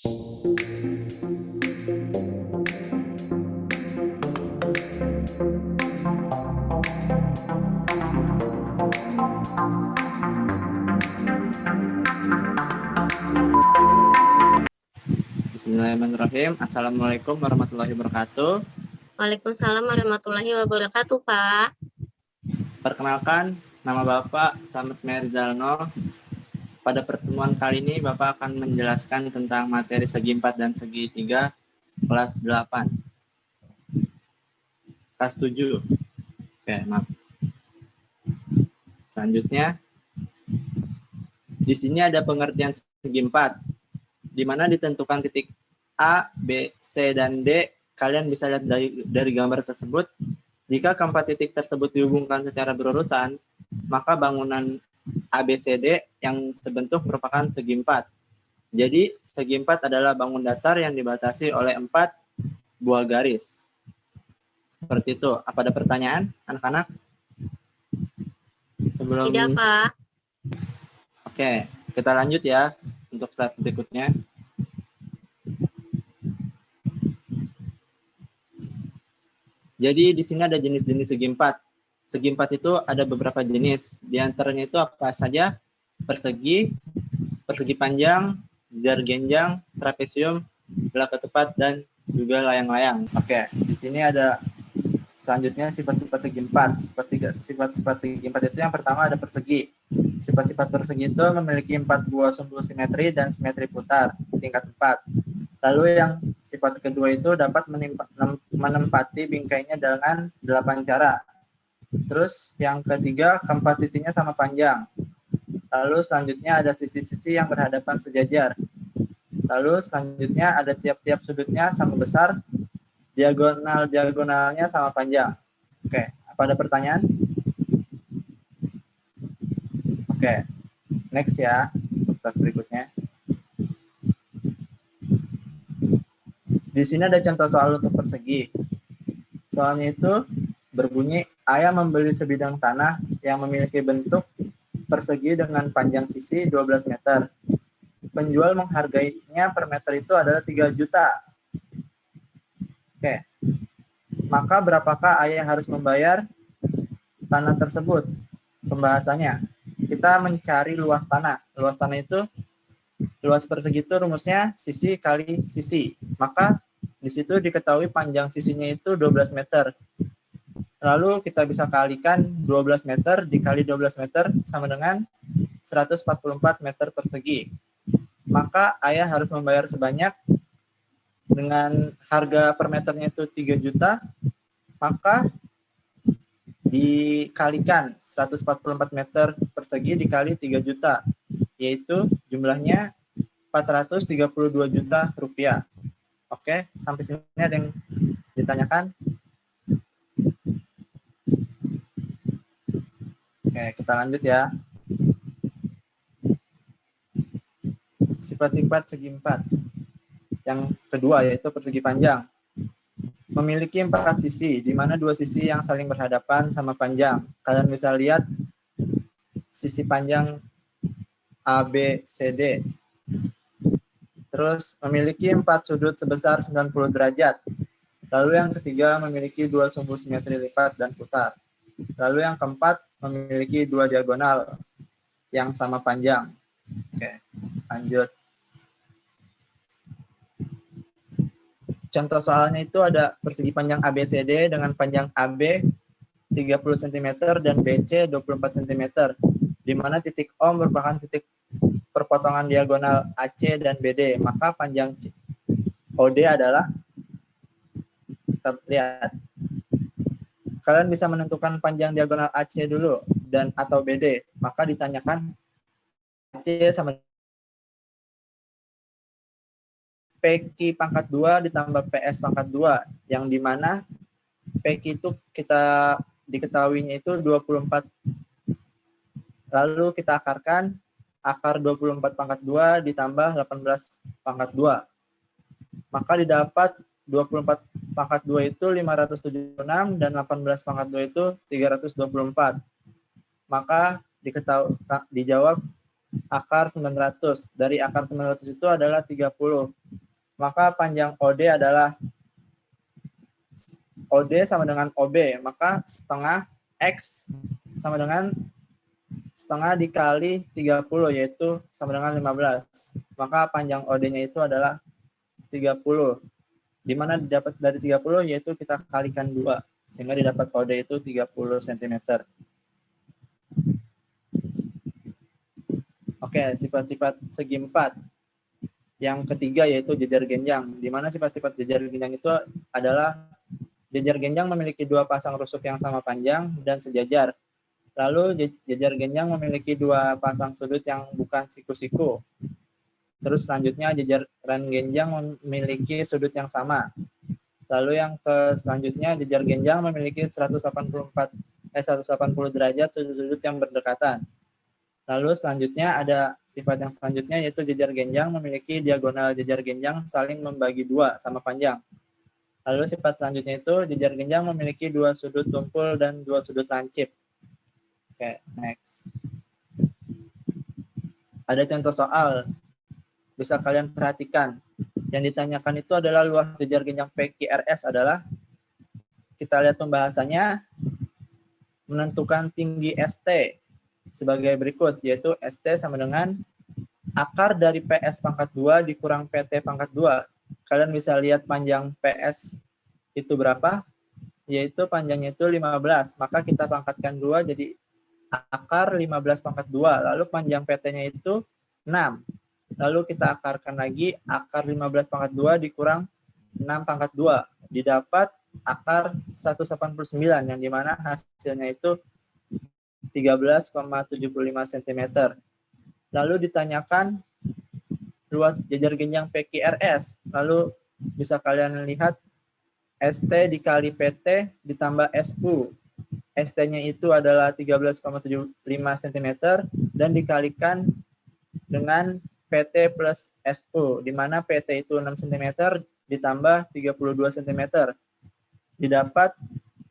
Bismillahirrahmanirrahim. Assalamualaikum warahmatullahi wabarakatuh. Waalaikumsalam warahmatullahi wabarakatuh, Pak. Perkenalkan, nama Bapak Slamet Merzalno. Pada pertemuan kali ini, Bapak akan menjelaskan tentang materi segi 4 dan segi 3, kelas 8. Kelas 7. Oke, maaf. Selanjutnya, di sini ada pengertian segi 4, di mana ditentukan titik A, B, C, dan D. Kalian bisa lihat dari gambar tersebut. Jika keempat titik tersebut dihubungkan secara berurutan, maka bangunan ABCD yang sebentuk merupakan segi 4. Jadi, segi 4 adalah bangun datar yang dibatasi oleh 4 buah garis. Seperti itu. Apa ada pertanyaan, anak-anak? Tidak, Pak. Oke, kita lanjut ya untuk slide berikutnya. Jadi di sini ada jenis-jenis segi 4. Segi 4 itu ada beberapa jenis. Di antaranya itu apa saja? Persegi, persegi panjang, jargenjang, trapesium, belah ketupat, dan juga layang-layang. Oke, di sini ada selanjutnya sifat-sifat segi 4. Sifat-sifat segi 4 itu yang pertama ada persegi. Sifat-sifat persegi itu memiliki 4 buah sumbu simetri dan simetri putar tingkat 4. Lalu yang sifat kedua itu dapat menempati bingkainya dengan 8 cara. Terus yang ketiga, keempat sisinya sama panjang. Lalu selanjutnya ada sisi-sisi yang berhadapan sejajar. Lalu selanjutnya ada tiap-tiap sudutnya sama besar, diagonalnya sama panjang. Oke, apa ada pertanyaan? Oke, next ya, untuk berikutnya. Di sini ada contoh soal untuk persegi. Soalnya itu berbunyi, ayah membeli sebidang tanah yang memiliki bentuk persegi dengan panjang sisi 12 meter. Penjual menghargainya per meter itu adalah 3 juta. Oke. Maka berapakah ayah harus membayar tanah tersebut? Pembahasannya, kita mencari luas tanah. Luas tanah itu, luas persegi itu rumusnya sisi kali sisi. Maka di situ diketahui panjang sisinya itu 12 meter. Lalu kita bisa kalikan 12 meter dikali 12 meter sama dengan 144 meter persegi. Maka ayah harus membayar sebanyak, dengan harga per meternya itu 3 juta, maka dikalikan 144 meter persegi dikali 3 juta, yaitu jumlahnya 432 juta rupiah. Oke, sampai sini ada yang ditanyakan? Oke, kita lanjut ya. Sifat-sifat segi 4. Yang kedua yaitu persegi panjang. Memiliki 4 sisi, di mana 2 sisi yang saling berhadapan sama panjang. Kalian bisa lihat sisi panjang ABCD. Terus memiliki 4 sudut sebesar 90 derajat. Lalu yang ketiga memiliki 2 sumbu simetri lipat dan putar. Lalu yang keempat memiliki 2 diagonal yang sama panjang. Oke, lanjut. Contoh soalnya itu ada persegi panjang ABCD dengan panjang AB 30 cm dan BC 24 cm, di mana titik O merupakan titik perpotongan diagonal AC dan BD. Maka panjang OD adalah, kita lihat, kalian bisa menentukan panjang diagonal AC dulu dan atau BD. Maka ditanyakan AC sama PQ pangkat 2 ditambah PS pangkat 2, yang dimana PQ itu kita diketahuinya itu 24. Lalu kita akarkan, akar 24 pangkat 2 ditambah 18 pangkat 2. Maka didapat 24 pangkat 2 itu 576 dan 18 pangkat 2 itu 324. Maka dijawab akar 900. Dari akar 900 itu adalah 30. Maka panjang OD adalah OD sama dengan OB. Maka setengah X sama dengan setengah dikali 30, yaitu sama dengan 15. Maka panjang OD-nya itu adalah 30. Di mana didapat dari 30, yaitu kita kalikan 2. Sehingga didapat OD itu 30 cm. Oke, sifat-sifat segi 4. Yang ketiga yaitu jejar genjang. Di mana sifat-sifat jejar genjang itu adalah jejar genjang memiliki dua pasang rusuk yang sama panjang dan sejajar. Lalu jejar genjang memiliki dua pasang sudut yang bukan siku-siku. Terus selanjutnya jejaran genjang memiliki sudut yang sama. Lalu yang selanjutnya jejar genjang memiliki 180 derajat sudut-sudut yang berdekatan. Lalu selanjutnya ada sifat yang selanjutnya yaitu jejar genjang memiliki diagonal jejar genjang saling membagi dua sama panjang. Lalu sifat selanjutnya itu jejar genjang memiliki dua sudut tumpul dan dua sudut lancip. Oke, next. Ada contoh soal, bisa kalian perhatikan. Yang ditanyakan itu adalah luas jejar genjang PQRS adalah, kita lihat pembahasannya, menentukan tinggi ST sebagai berikut, yaitu ST sama dengan akar dari PS pangkat 2 dikurang PT pangkat 2. Kalian bisa lihat panjang PS itu berapa, yaitu panjangnya itu 15. Maka kita pangkatkan 2 jadi akar 15 pangkat 2. Lalu panjang PT-nya itu 6. Lalu kita akarkan lagi akar 15 pangkat 2 dikurang 6 pangkat 2. Didapat akar 189, yang dimana hasilnya itu 13,75 cm. Lalu ditanyakan luas jejar genjang PQRS. Lalu bisa kalian lihat ST dikali PT ditambah SU. ST-nya itu adalah 13,75 cm dan dikalikan dengan PT plus SU, di mana PT itu 6 cm ditambah 32 cm. Didapat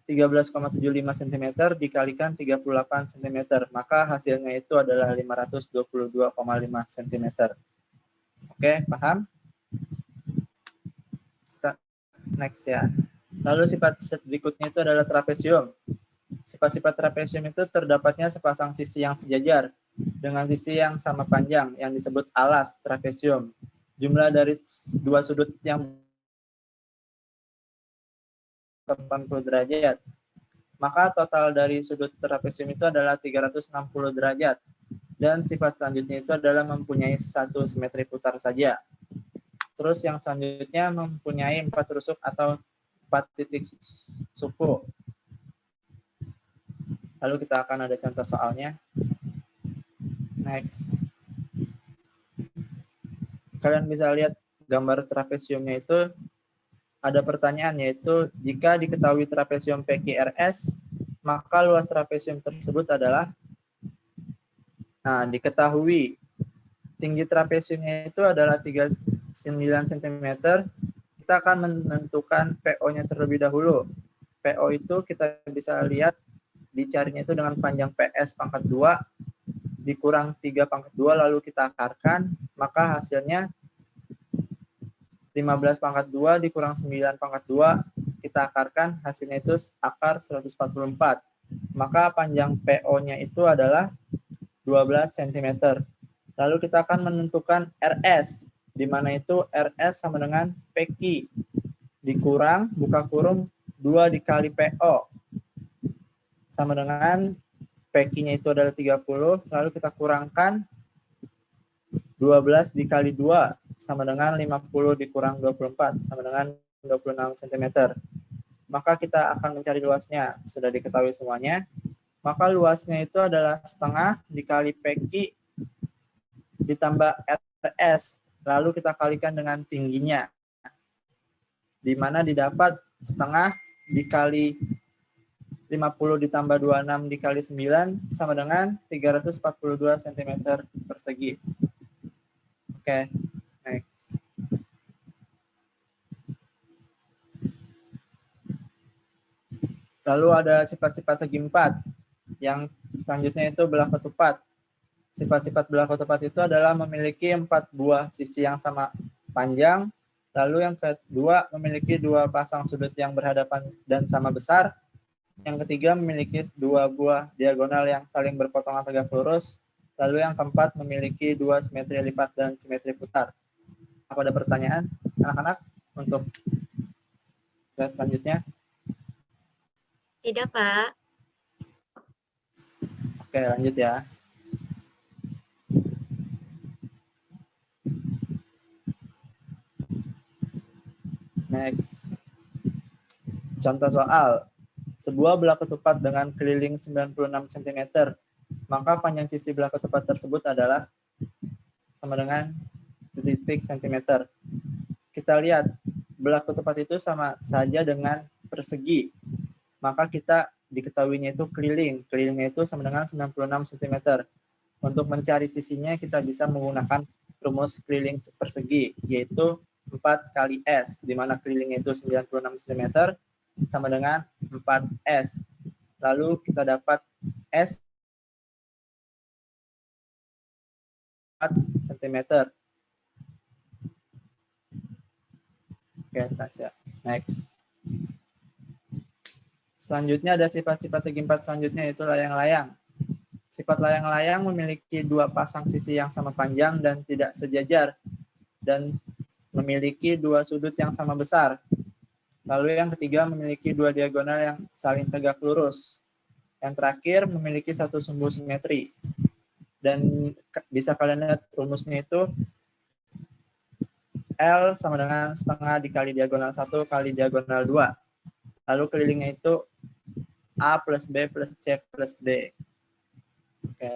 13,75 cm dikalikan 38 cm. Maka hasilnya itu adalah 522,5 cm. Oke, paham? Kita next ya. Lalu sifat berikutnya itu adalah trapesium. Sifat-sifat trapesium itu terdapatnya sepasang sisi yang sejajar dengan sisi yang sama panjang yang disebut alas trapesium. Jumlah dari dua sudut yang 80 derajat. Maka total dari sudut trapesium itu adalah 360 derajat. Dan sifat selanjutnya itu adalah mempunyai satu simetri putar saja. Terus yang selanjutnya mempunyai 4 rusuk atau 4 titik suku. Lalu kita akan ada contoh soalnya. Next. Kalian bisa lihat gambar trapesiumnya itu. Ada pertanyaan yaitu, jika diketahui trapesium PQRS, maka luas trapesium tersebut adalah, nah diketahui tinggi trapesiumnya itu adalah 39 cm, kita akan menentukan PO-nya terlebih dahulu. PO itu kita bisa lihat dicarinya itu dengan panjang PS pangkat 2 dikurang 3 pangkat 2, lalu kita akarkan, maka hasilnya 15 pangkat 2 dikurang 9 pangkat 2, kita akarkan, hasilnya itu akar 144. Maka panjang PO-nya itu adalah 12 cm. Lalu kita akan menentukan RS, di mana itu RS sama dengan PQ dikurang, buka kurung, 2 dikali PO, sama dengan PQ-nya itu adalah 30, lalu kita kurangkan 12 dikali 2, sama dengan 50 dikurang 24, sama dengan 26 cm. Maka kita akan mencari luasnya, sudah diketahui semuanya. Maka luasnya itu adalah setengah dikali PQ ditambah RS, lalu kita kalikan dengan tingginya, di mana didapat setengah dikali 50 ditambah 26 dikali 9 sama dengan 342 cm persegi. Oke. Next. Lalu ada sifat-sifat segi 4. Yang selanjutnya itu belah ketupat. Sifat-sifat berlaku tepat itu adalah memiliki 4 buah sisi yang sama panjang. Lalu yang kedua, memiliki 2 pasang sudut yang berhadapan dan sama besar. Yang ketiga, memiliki 2 buah diagonal yang saling berpotongan tegak lurus. Lalu yang keempat, memiliki 2 simetri lipat dan simetri putar. Apa ada pertanyaan, anak-anak, untuk slide selanjutnya? Tidak, Pak. Oke, lanjut ya. Next. Contoh soal. Sebuah belah ketupat dengan keliling 96 cm, maka panjang sisi belah ketupat tersebut adalah sama dengan titik cm. Kita lihat, belah ketupat itu sama saja dengan persegi. Maka kita diketahuinya itu keliling. Kelilingnya itu sama dengan 96 cm. Untuk mencari sisinya, kita bisa menggunakan rumus keliling persegi, yaitu 4 kali S, di mana kelilingnya itu 96 cm, sama dengan 4S. Lalu kita dapat S 4 cm. Oke, Tasya. Next. Selanjutnya ada sifat-sifat segi empat selanjutnya, yaitu layang-layang. Sifat layang-layang memiliki 2 pasang sisi yang sama panjang dan tidak sejajar, dan memiliki 2 sudut yang sama besar. Lalu yang ketiga, memiliki 2 diagonal yang saling tegak lurus. Yang terakhir, memiliki 1 sumbu simetri. Dan bisa kalian lihat rumusnya itu L sama dengan setengah dikali diagonal 1 kali diagonal 2. Lalu kelilingnya itu A plus B plus C plus D. Oke.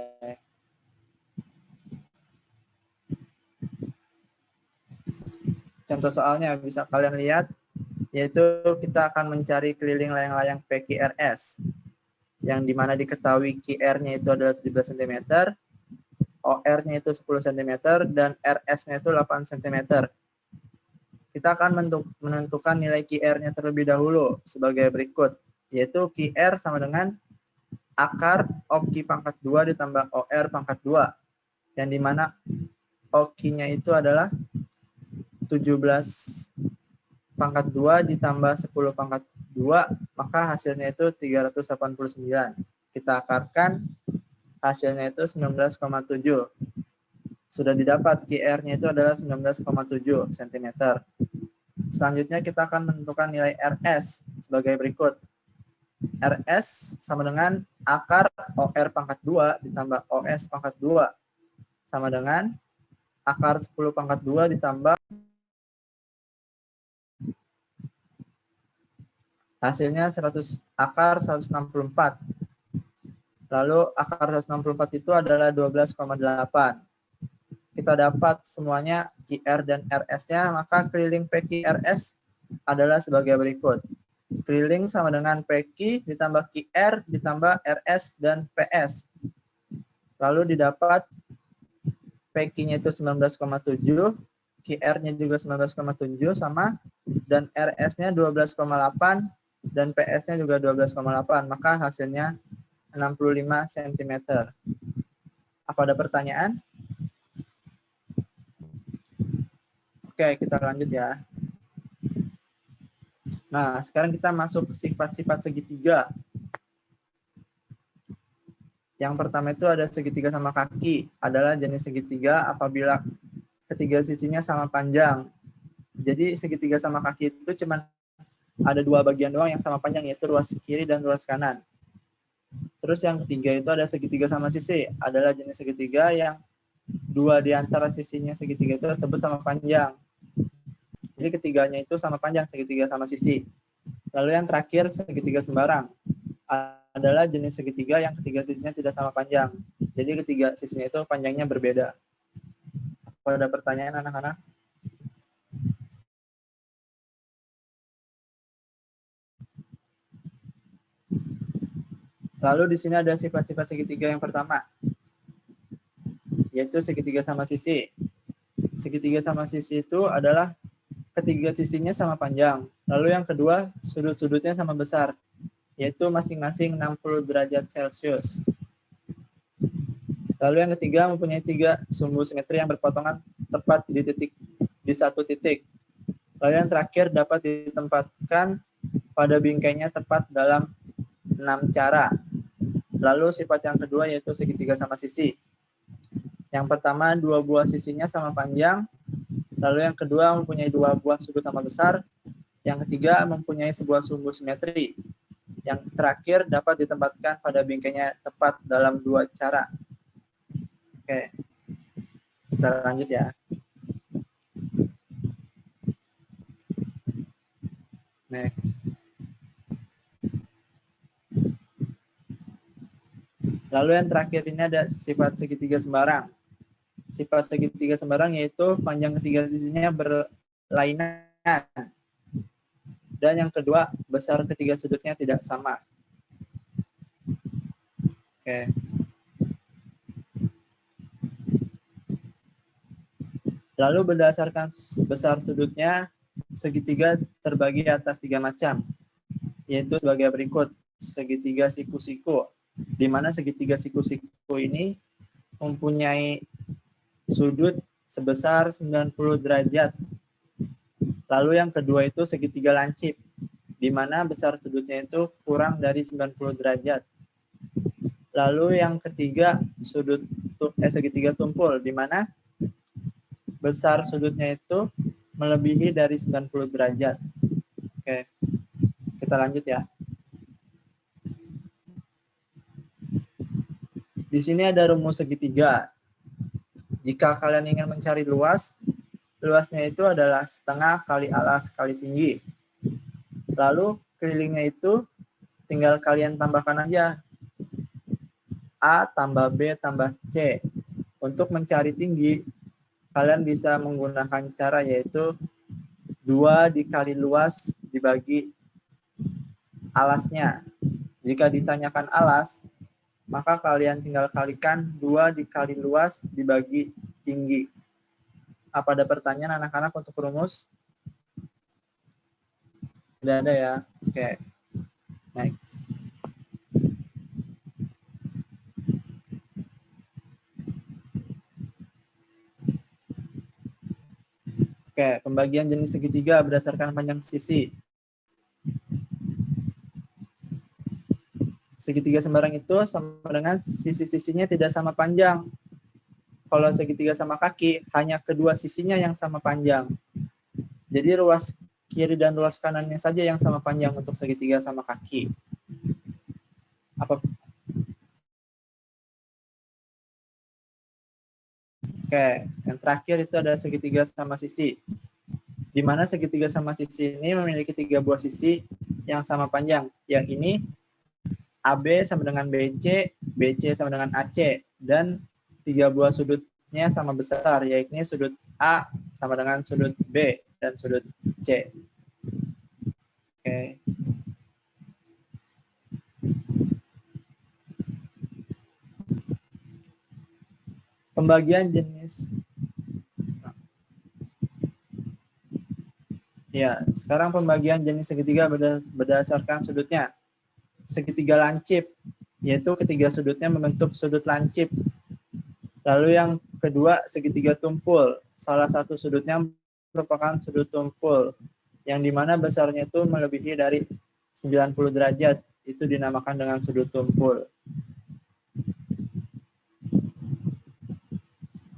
Contoh soalnya bisa kalian lihat, yaitu kita akan mencari keliling layang-layang PQRS, yang dimana diketahui QR-nya itu adalah 17 cm, OR-nya itu 10 cm, dan RS-nya itu 8 cm. Kita akan menentukan nilai QR-nya terlebih dahulu sebagai berikut, yaitu QR sama dengan akar OQ pangkat 2 ditambah OR pangkat 2, yang dimana OQ-nya itu adalah 17 pangkat 2 ditambah 10 pangkat 2, maka hasilnya itu 389. Kita akarkan, hasilnya itu 19,7. Sudah didapat, QR-nya itu adalah 19,7 cm. Selanjutnya kita akan menentukan nilai RS sebagai berikut. RS sama dengan akar OR pangkat 2 ditambah OS pangkat 2, sama dengan akar 10 pangkat 2 ditambah hasilnya 100 akar 164. Lalu akar 164 itu adalah 12,8. Kita dapat semuanya QR dan RS-nya, maka keliling PQRS adalah sebagai berikut. Keliling sama dengan PQ ditambah QR ditambah RS dan PS. Lalu didapat PQ-nya itu 19,7, QR-nya juga 19,7 sama, dan RS-nya 12,8, dan PS-nya juga 12,8, maka hasilnya 65 cm. Apa ada pertanyaan? Oke, kita lanjut ya. Nah, sekarang kita masuk ke sifat-sifat segitiga. Yang pertama itu ada segitiga sama kaki. Adalah jenis segitiga apabila ketiga sisinya sama panjang. Jadi segitiga sama kaki itu cuma ada 2 bagian doang yang sama panjang, yaitu ruas kiri dan ruas kanan. Terus yang ketiga itu ada segitiga sama sisi. Adalah jenis segitiga yang 2 di antara sisinya segitiga itu tersebut sama panjang. Jadi ketiganya itu sama panjang, segitiga sama sisi. Lalu yang terakhir segitiga sembarang. Adalah jenis segitiga yang ketiga sisinya tidak sama panjang. Jadi ketiga sisinya itu panjangnya berbeda. Apa ada pertanyaan anak-anak? Lalu di sini ada sifat-sifat segitiga yang pertama, yaitu segitiga sama sisi. Segitiga sama sisi itu adalah ketiga sisinya sama panjang. Lalu yang kedua, sudut-sudutnya sama besar, yaitu masing-masing 60 derajat Celcius. Lalu yang ketiga mempunyai 3 sumbu simetri yang berpotongan tepat di satu titik. Lalu yang terakhir dapat ditempatkan pada bingkainya tepat dalam 6 cara. Lalu sifat yang kedua yaitu segitiga sama sisi. Yang pertama, 2 buah sisinya sama panjang. Lalu yang kedua mempunyai 2 buah sudut sama besar. Yang ketiga mempunyai sebuah sumbu simetri. Yang terakhir dapat ditempatkan pada bingkainya tepat dalam 2 cara. Oke, kita lanjut ya. Next. Lalu yang terakhir ini ada sifat segitiga sembarang. Sifat segitiga sembarang yaitu panjang ketiga sisinya berlainan. Dan yang kedua, besar ketiga sudutnya tidak sama. Oke. Lalu berdasarkan besar sudutnya, segitiga terbagi atas 3 macam, yaitu sebagai berikut. Segitiga siku-siku, di mana segitiga siku-siku ini mempunyai sudut sebesar 90 derajat. Lalu yang kedua itu segitiga lancip, di mana besar sudutnya itu kurang dari 90 derajat. Lalu yang ketiga segitiga tumpul, di mana besar sudutnya itu melebihi dari 90 derajat. Oke, kita lanjut ya. Di sini ada rumus segitiga. Jika kalian ingin mencari luasnya itu adalah setengah kali alas kali tinggi. Lalu kelilingnya itu tinggal kalian tambahkan aja. A tambah B tambah C. Untuk mencari tinggi, kalian bisa menggunakan cara yaitu 2 dikali luas dibagi alasnya. Jika ditanyakan alas, maka kalian tinggal kalikan 2 dikali luas dibagi tinggi. Apa ada pertanyaan anak-anak untuk rumus? Tidak ada ya? Oke. Next. Oke, pembagian jenis segitiga berdasarkan panjang sisi. Segitiga sembarang itu sama dengan sisi-sisinya tidak sama panjang. Kalau segitiga sama kaki, hanya kedua sisinya yang sama panjang. Jadi ruas kiri dan ruas kanannya saja yang sama panjang untuk segitiga sama kaki. Oke, yang terakhir itu ada segitiga sama sisi. Di mana segitiga sama sisi ini memiliki 3 buah sisi yang sama panjang. Yang ini AB sama dengan BC, BC sama dengan AC, dan 3 buah sudutnya sama besar, yaitu sudut A sama dengan sudut B dan sudut C. Oke. Pembagian jenis. Ya, sekarang pembagian jenis segitiga berdasarkan sudutnya. Segitiga lancip, yaitu ketiga sudutnya membentuk sudut lancip. Lalu yang kedua, segitiga tumpul. Salah satu sudutnya merupakan sudut tumpul, yang dimana besarnya itu melebihi dari 90 derajat. Itu dinamakan dengan sudut tumpul.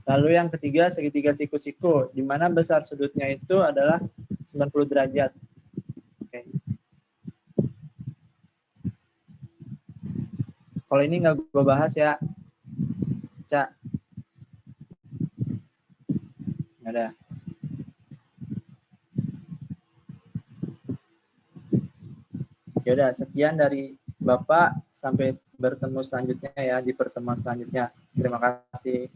Lalu yang ketiga, segitiga siku-siku, di mana besar sudutnya itu adalah 90 derajat. Oke. Kalau ini nggak gue bahas ya, Cak. Nggak ada. Ya udah, sekian dari Bapak. Sampai bertemu selanjutnya ya di pertemuan selanjutnya. Terima kasih.